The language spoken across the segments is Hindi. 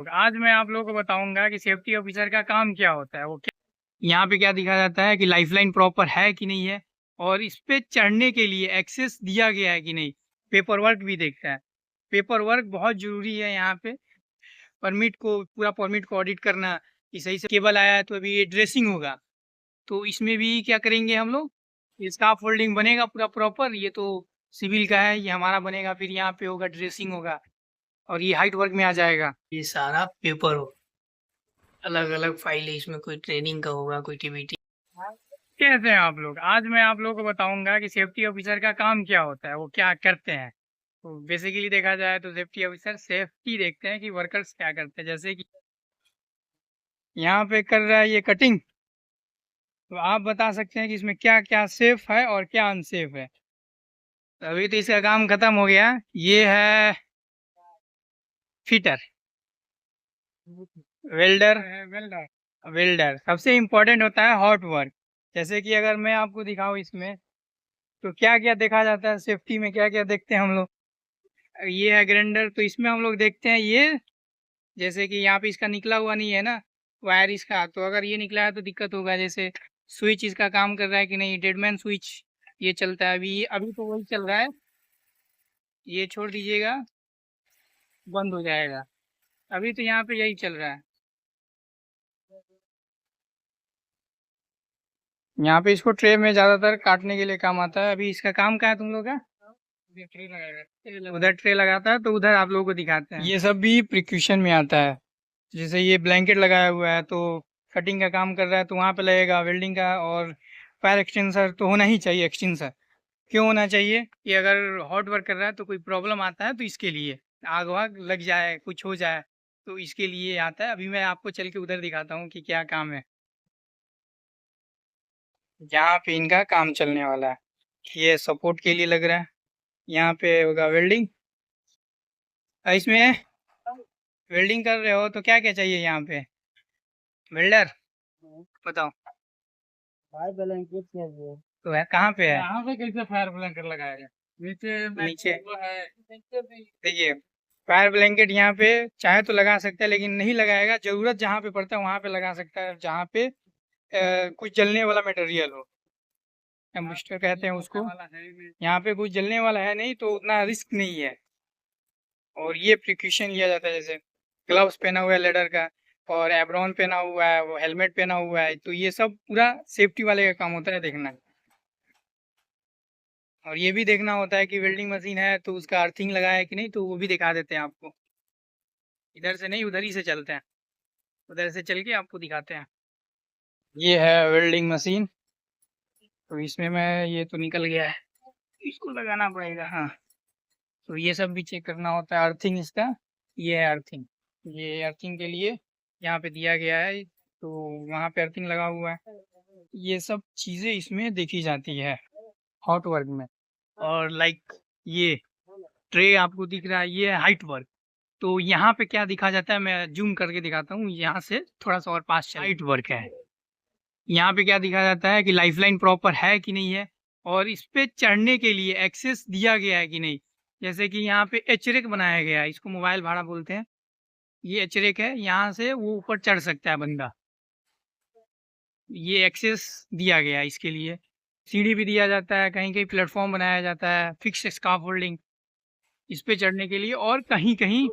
आज मैं आप लोगों को बताऊंगा कि सेफ्टी ऑफिसर का काम क्या होता है। वो क्या यहाँ पे क्या दिखा जाता है कि लाइफलाइन प्रॉपर है कि नहीं है, और इस पे चढ़ने के लिए एक्सेस दिया गया है कि नहीं। पेपर वर्क भी देखता है। पेपर वर्क बहुत जरूरी है यहाँ पे। पूरा परमिट को ऑडिट करना कि सही से केबल आया है तो अभी ये ड्रेसिंग होगा, तो इसमें भी क्या करेंगे हम लोग, इसका फोल्डिंग बनेगा पूरा प्रॉपर। ये तो सिविल का है, ये हमारा बनेगा, फिर यहाँ पे होगा ड्रेसिंग होगा, और ये हाइट वर्क में आ जाएगा। ये सारा पेपर हो, अलग अलग फाइल है इसमें, कोई ट्रेनिंग का होगा, कोई टीबीटी। कैसे हैं आप लोग? आज मैं आप लोगों को बताऊंगा कि सेफ्टी ऑफिसर का काम क्या होता है, वो क्या करते हैं। तो बेसिकली देखा जाए तो सेफ्टी ऑफिसर सेफ्टी देखते हैं कि वर्कर्स क्या करते हैं। जैसे कि यहाँ पे कर रहा है ये कटिंग, तो आप बता सकते हैं कि इसमें क्या क्या सेफ है और क्या अनसेफ है। तो अभी तो इसका काम खत्म हो गया। ये है फिटर, वेल्डर। वेल्डर सबसे इम्पोर्टेंट होता है हॉट वर्क। जैसे कि अगर मैं आपको दिखाऊं इसमें, तो क्या क्या देखा जाता है सेफ्टी में, क्या क्या देखते हैं हम लोग। ये है ग्राइंडर, तो इसमें हम लोग देखते हैं ये, जैसे कि यहाँ पे इसका निकला हुआ नहीं है ना वायर इसका, तो अगर ये निकला है तो दिक्कत होगा। जैसे स्विच इसका काम कर रहा है कि नहीं, डेडमैन स्विच ये चलता है। अभी अभी तो वही चल रहा है, ये छोड़ दीजिएगा, बंद हो जाएगा। अभी तो यहाँ पे यही चल रहा है। यहाँ पे इसको ट्रे में ज्यादातर काटने के लिए काम आता है। अभी इसका काम क्या है तुम लोग का? उधर ट्रे लगाता है, तो उधर आप लोगों को दिखाते हैं। ये सब भी प्रिक्यूशन में आता है। जैसे ये ब्लैंकेट लगाया हुआ है, तो कटिंग का काम कर रहा है तो वहाँ पे लगेगा वेल्डिंग का। और फायर एक्सटेंसर तो होना ही चाहिए। एक्सटेंसर क्यों होना चाहिए कि अगर हॉट वर्क कर रहा है तो कोई प्रॉब्लम आता है तो इसके लिए, आग वाग लग जाए, कुछ हो जाए, तो इसके लिए आता है। अभी मैं आपको चल के उधर दिखाता हूँ कि क्या काम है। यहाँ पे इनका काम चलने वाला है, ये सपोर्ट के लिए लग रहा है। यहाँ पे होगा वेल्डिंग। इसमें वेल्डिंग कर रहे हो तो क्या क्या चाहिए यहाँ पे? वेल्डर बताओ। फायर ब्लैंकेट चाहिए। तो है कहाँ पे है? यहाँ पे कैसे फायर ब्लैंकेट लगाएगा? नीचे नीचे है। देखिए, फायर ब्लैंकेट यहाँ पे चाहे तो लगा सकता है, लेकिन नहीं लगाएगा। जरूरत जहाँ पे पड़ता है वहां पे लगा सकता है, जहाँ पे कुछ जलने वाला मटेरियल हो, कंबस्टर कहते हैं उसको। यहाँ पे कुछ जलने वाला है नहीं, तो उतना रिस्क नहीं है। और ये प्रिकॉशन लिया जाता है, जैसे ग्लव्स पहना हुआ है लेदर का, और एब्रॉन पहना हुआ है, वो हेलमेट पहना हुआ है, तो ये सब पूरा सेफ्टी वाले का काम होता है देखना। और ये भी देखना होता है कि वेल्डिंग मशीन है तो उसका अर्थिंग लगा है कि नहीं, तो वो भी दिखा देते हैं आपको। इधर से नहीं, उधर ही से चलते हैं, उधर से चल के आपको दिखाते हैं। ये है वेल्डिंग मशीन, तो इसमें मैं, ये तो निकल गया है, इसको लगाना पड़ेगा। हाँ, तो ये सब भी चेक करना होता है। अर्थिंग इसका, ये है अर्थिंग। ये अर्थिंग के लिए यहाँ पे दिया गया है, तो वहाँ पे अर्थिंग लगा हुआ है। ये सब चीज़ें इसमें देखी जाती है हॉट वर्क में। और लाइक ये ट्रे आपको दिख रहा है, ये है हाइट वर्क। तो यहाँ पे क्या दिखा जाता है, मैं जूम करके दिखाता हूँ, यहाँ से थोड़ा सा और पास। हाइट वर्क है, यहाँ पे क्या दिखा जाता है कि लाइफलाइन प्रॉपर है कि नहीं है, और इस पे चढ़ने के लिए एक्सेस दिया गया है कि नहीं। जैसे कि यहाँ पे एचरेक बनाया गया है, इसको मोबाइल भाड़ा बोलते हैं। ये एचरेक है, यहाँ से वो ऊपर चढ़ सकता है बंदा, ये एक्सेस दिया गया है इसके लिए। सीढ़ी भी दिया जाता है, कहीं कहीं प्लेटफॉर्म बनाया जाता है, फिक्स स्काफोल्डिंग इस पे चढ़ने के लिए। और कहीं कहीं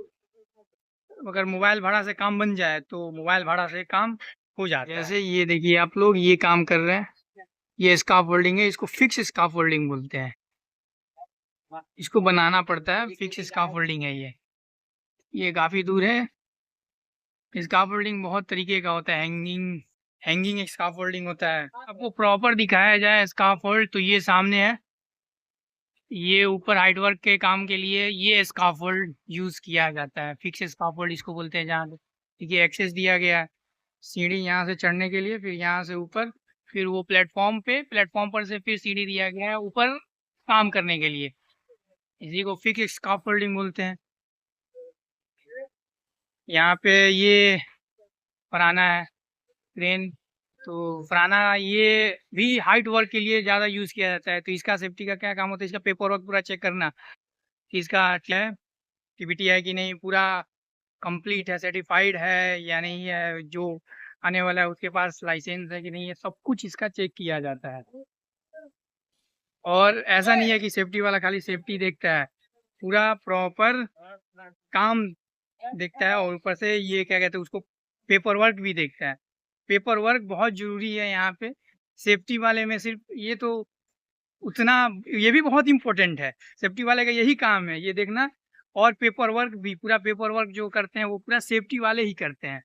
अगर मोबाइल भाड़ा से काम बन जाए तो मोबाइल भाड़ा से काम हो जाता है। जैसे ये देखिए, आप लोग ये काम कर रहे हैं, ये स्काफोल्डिंग है, इसको फिक्स स्काफोल्डिंग बोलते हैं। इसको बनाना पड़ता है, फिक्स स्काफोल्डिंग है ये काफी दूर है। स्काफोल्डिंग बहुत तरीके का होता है, हैंगिंग हैंगिंग स्काफोल्डिंग होता है। आपको प्रॉपर दिखाया जाए स्काफोल्ड, तो ये सामने है। ये ऊपर हाइट वर्क के काम के लिए ये स्काफोल्ड यूज किया जाता है, फिक्स स्काफोल्ड इसको बोलते हैं। जहाँ देखिए एक्सेस दिया गया है, सीढ़ी यहाँ से चढ़ने के लिए, फिर यहाँ से ऊपर, फिर वो प्लेटफॉर्म पे, प्लेटफॉर्म पर से फिर सीढ़ी दिया गया है ऊपर काम करने के लिए। इसी को फिक्स स्काफोल्डिंग बोलते हैं। यहाँ पे ये फराना है, क्रेन। तो फराना ये भी हाइट वर्क के लिए ज़्यादा यूज़ किया जाता है। तो इसका सेफ्टी का क्या काम होता है, इसका पेपर वर्क पूरा चेक करना कि इसका क्या है, टीबीटी है कि नहीं, पूरा कंप्लीट है, सर्टिफाइड है या नहीं है, जो आने वाला है उसके पास लाइसेंस है कि नहीं है, सब कुछ इसका चेक किया जाता है। और ऐसा नहीं है कि सेफ्टी वाला खाली सेफ्टी देखता है, पूरा प्रॉपर काम देखता है, और ऊपर से ये क्या कहते हैं उसको, पेपर वर्क भी देखता है। पेपर वर्क बहुत ज़रूरी है यहाँ पे। सेफ्टी वाले में सिर्फ ये तो उतना, ये भी बहुत इम्पोर्टेंट है। सेफ्टी वाले का यही काम है, ये देखना। और पेपर वर्क भी, पूरा पेपर वर्क जो करते हैं वो पूरा सेफ्टी वाले ही करते हैं।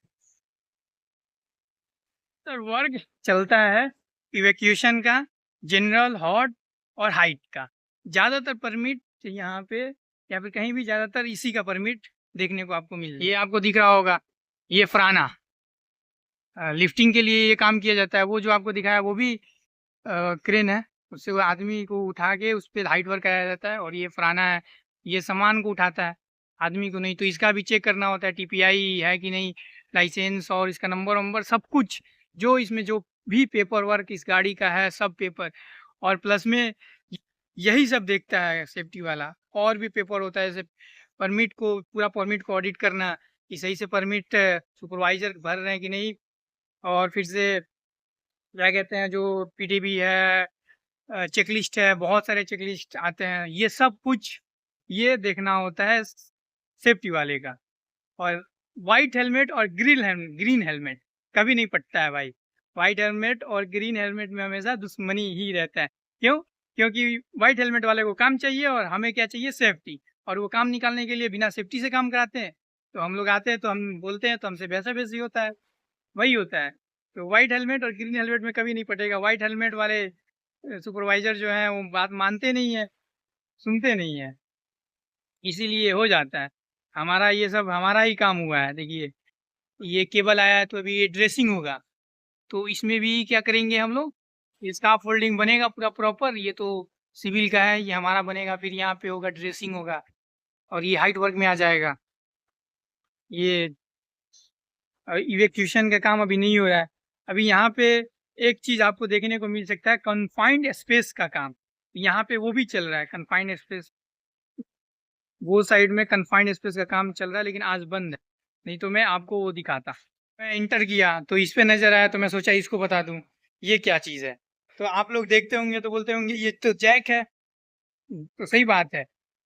सर वर्क चलता है इवैक्यूएशन का, जनरल, हॉट और हाइट का। ज़्यादातर परमिट यहाँ पे या फिर कहीं भी ज़्यादातर इसी का परमिट देखने को आपको मिल, ये आपको दिख रहा होगा, ये फराना लिफ्टिंग के लिए ये काम किया जाता है। वो जो आपको दिखाया वो भी क्रेन है, उससे वो आदमी को उठा के उस पर हाइट वर्क कराया जाता है। और ये फराना है, ये सामान को उठाता है, आदमी को नहीं। तो इसका भी चेक करना होता है, टीपीआई है कि नहीं, लाइसेंस और इसका नंबर वंबर सब कुछ, जो इसमें जो भी पेपर वर्क इस गाड़ी का है सब पेपर। और प्लस में यही सब देखता है सेफ्टी वाला। और भी पेपर होता है, जैसे परमिट को, पूरा परमिट को ऑडिट करना कि सही से परमिट सुपरवाइजर भर रहे हैं कि नहीं। और फिर से क्या कहते हैं, जो पीटीबी है, चेकलिस्ट है, बहुत सारे चेकलिस्ट आते हैं, ये सब कुछ ये देखना होता है सेफ्टी वाले का। और वाइट हेलमेट और ग्रीन हेलमेट कभी नहीं पटता है भाई। वाइट हेलमेट और ग्रीन हेलमेट में हमेशा दुश्मनी ही रहता है। क्यों? क्योंकि वाइट हेलमेट वाले को काम चाहिए और हमें क्या चाहिए, सेफ्टी। और वो काम निकालने के लिए बिना सेफ्टी से काम कराते हैं। तो हम लोग आते हैं तो हम बोलते हैं तो हमसे बहसा-बहसी होता है, वही होता है। तो वाइट हेलमेट और ग्रीन हेलमेट में कभी नहीं पटेगा। वाइट हेलमेट वाले सुपरवाइजर जो हैं वो बात मानते नहीं हैं, सुनते नहीं हैं, इसीलिए हो जाता है। हमारा ये सब हमारा ही काम हुआ है। देखिए, ये केबल आया है तो अभी ये ड्रेसिंग होगा, तो इसमें भी क्या करेंगे हम लोग, इसका फोल्डिंग बनेगा पूरा प्रॉपर। ये तो सिविल का है, ये हमारा बनेगा, फिर यहाँ पे होगा ड्रेसिंग होगा, और ये हाइट वर्क में आ जाएगा। ये इवैक्यूएशन का काम अभी नहीं हो रहा है। अभी यहाँ पे एक चीज़ आपको देखने को मिल सकता है, कन्फाइंड स्पेस का काम। यहाँ पे वो भी चल रहा है, कन्फाइंड स्पेस, वो साइड में कन्फाइंड स्पेस का काम चल रहा है, लेकिन आज बंद है, नहीं तो मैं आपको वो दिखाता। मैं इंटर किया तो इस पे नज़र आया तो मैं सोचा इसको बता दूँ, ये क्या चीज़ है। तो आप लोग देखते होंगे तो बोलते होंगे ये तो जैक है। तो सही बात है,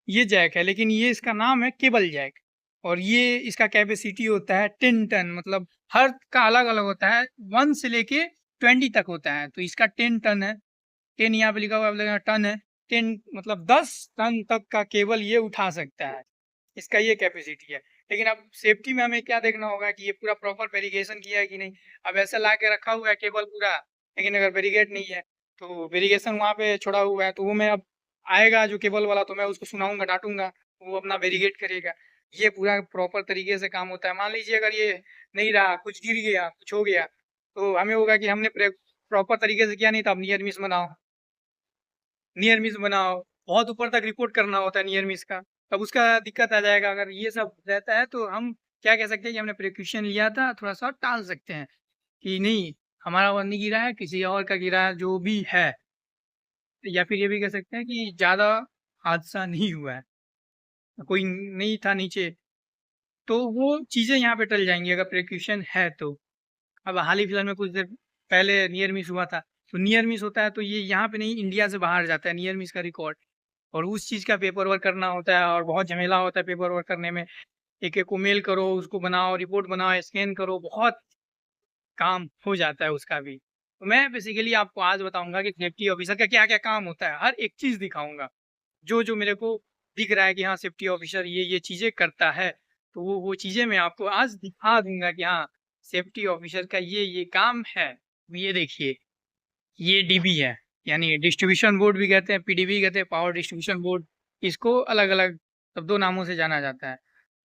ये जैक है, लेकिन ये इसका नाम है केबल जैक। और ये इसका कैपेसिटी होता है 10 टन, मतलब हर का अलग-अलग होता है, 1 से लेके 20 तक होता है। तो इसका 10 टन है, 10 यहाँ पे लिखा हुआ है, आप लगेगा टन है, 10 मतलब 10 टन तक का केबल ये उठा सकता है, इसका ये कैपेसिटी है। लेकिन अब सेफ्टी में हमें क्या देखना होगा कि ये पूरा प्रॉपर वेरिगेशन किया है कि नहीं। अब ऐसा ला के रखा हुआ है केबल पूरा, लेकिन अगर वेरीगेट नहीं है तो वेरिगेशन वहाँ पे छोड़ा हुआ है, तो वो मैं अब आएगा जो केबल वाला तो मैं उसको सुनाऊंगा, डांटूंगा, वो अपना वेरीगेट करेगा। ये पूरा प्रॉपर तरीके से काम होता है। मान लीजिए अगर ये नहीं रहा, कुछ गिर गया, कुछ हो गया, तो हमें होगा कि हमने प्रॉपर तरीके से किया नहीं था, अब नियर मिस बनाओ, नियर मिस बनाओ, बहुत ऊपर तक रिपोर्ट करना होता है नियर मिस का, तब उसका दिक्कत आ जाएगा। अगर ये सब रहता है तो हम क्या कह सकते हैं कि हमने प्रिकॉशन लिया था, थोड़ा सा टाल सकते हैं कि नहीं हमारा वो नहीं गिरा है, किसी और का गिरा है, जो भी है। या फिर ये भी कह सकते हैं कि ज़्यादा हादसा नहीं हुआ है, कोई नहीं था नीचे, तो वो चीज़ें यहाँ पे टल जाएँगी अगर प्रिकॉशन है तो। अब हाल ही फिलहाल में कुछ देर पहले नियर मिस हुआ था, तो नियर मिस होता है तो ये यहाँ पे नहीं, इंडिया से बाहर जाता है नियर मिस का रिकॉर्ड। और उस चीज़ का पेपर वर्क करना होता है और बहुत झमेला होता है पेपर वर्क करने में। एक-एक को मेल करो, उसको बनाओ, रिपोर्ट बनाओ, स्कैन करो, बहुत काम हो जाता है उसका भी। तो मैं बेसिकली आपको आज बताऊँगा कि सेफ्टी ऑफिसर का क्या-क्या काम होता है, हर एक चीज़ दिखाऊँगा। जो-जो मेरे को दिख रहा है कि हाँ, सेफ्टी ऑफिसर ये चीज़ें करता है, तो वो चीज़ें मैं आपको आज दिखा दूँगा कि हाँ, सेफ्टी ऑफिसर का ये काम है। ये देखिए, ये डीबी है, यानी डिस्ट्रीब्यूशन बोर्ड भी कहते हैं, पीडीबी कहते हैं, पावर डिस्ट्रीब्यूशन बोर्ड। इसको अलग-अलग शब्दों नामों से जाना जाता है।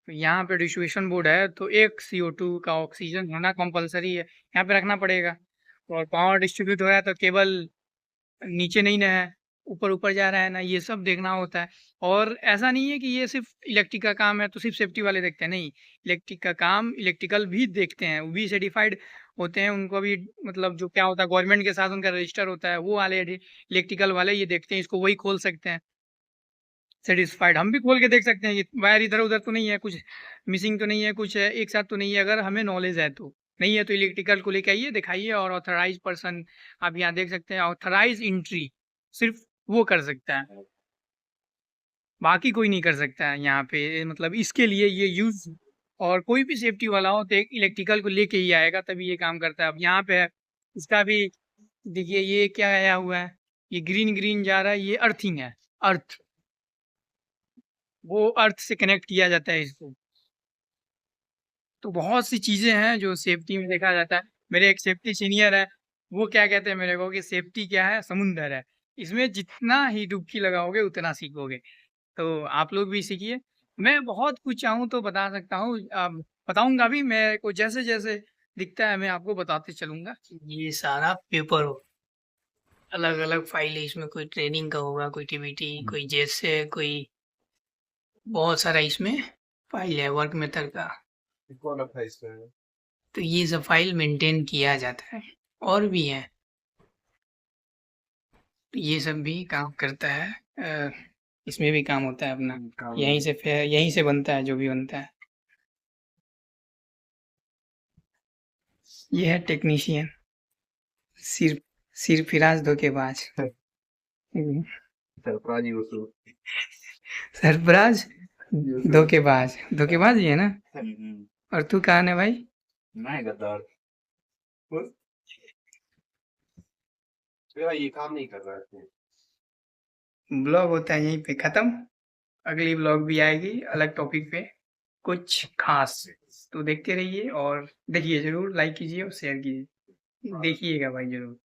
तो यहाँ पे डिस्ट्रीब्यूशन बोर्ड है, तो एक CO2 का ऑक्सीजन होना कंपल्सरी है, यहाँ पे रखना पड़ेगा। और पावर डिस्ट्रीब्यूट हो रहा है तो केबल नीचे नहीं ना है, ऊपर-ऊपर जा रहा है ना, ये सब देखना होता है। और ऐसा नहीं है कि ये सिर्फ़ इलेक्ट्रिक का काम है तो सिर्फ़ सेफ्टी वाले देखते हैं, नहीं। इलेक्ट्रिक का काम इलेक्ट्रिकल भी देखते हैं, वो भी सर्टिफ़ाइड होते हैं, उनको भी मतलब जो क्या होता है गवर्नमेंट के साथ उनका रजिस्टर होता है, वो वाले इलेक्ट्रिकल वाले ये देखते हैं, इसको वही खोल सकते हैं। सेटिस्फाइड। हम भी खोल के देख सकते हैं कि वायर इधर उधर तो नहीं है, कुछ मिसिंग तो नहीं है, कुछ एक साथ तो नहीं है, अगर हमें नॉलेज है तो। नहीं है तो इलेक्ट्रिकल को लेके आइए, दिखाइए, और ऑथराइज पर्सन आप यहाँ देख सकते हैं, ऑथराइज एंट्री सिर्फ वो कर सकता है, बाकी कोई नहीं कर सकता है यहाँ पे। मतलब इसके लिए ये यूज, और कोई भी सेफ्टी वाला हो तो एक इलेक्ट्रिकल को लेके ही आएगा तभी ये काम करता है। अब यहाँ पे है, इसका भी देखिए, ये क्या आया हुआ है, ये ग्रीन ग्रीन जा रहा है, ये अर्थिंग है, अर्थ, वो अर्थ से कनेक्ट किया जाता है इसको। तो बहुत सी चीजें हैं जो सेफ्टी में देखा जाता है। मेरे एक सेफ्टी सीनियर है, वो क्या कहते हैं मेरे को कि सेफ्टी क्या है, समुंदर है, इसमें जितना ही डुबकी लगाओगे उतना सीखोगे। तो आप लोग भी सीखिए। मैं बहुत कुछ चाहूँ तो बता सकता हूँ, बताऊंगा भी, मेरे को जैसे जैसे दिखता है मैं आपको बताते चलूंगा। ये सारा पेपर हो, अलग अलग फाइल है इसमें, कोई ट्रेनिंग का होगा, कोई टीबीटी, कोई जैसे, कोई बहुत सारा इसमें फाइल है वर्क मेथड का। कौन रखा है इसमें? तो ये सब फाइल मेंटेन किया जाता है, और भी है, तो ये सब भी काम करता है। इसमें भी काम होता है अपना, यहीं से फिर यहीं से बनता है जो भी बनता है। ये है टेक्नीशियन, सिर सिर फिराज धोखेबाज। सरफराज यूसुफ। सरफराज धोखेबाज, धोखेबाज ही है ना। और तू कहाँ है भाई? मैं गद्दार। मेरा ये काम नहीं कर रहा है। ब्लॉग होता है यहीं पे खत्म, अगली ब्लॉग भी आएगी अलग टॉपिक पे, कुछ खास। तो देखते रहिए और देखिए, जरूर लाइक कीजिए और शेयर कीजिए, देखिएगा भाई जरूर।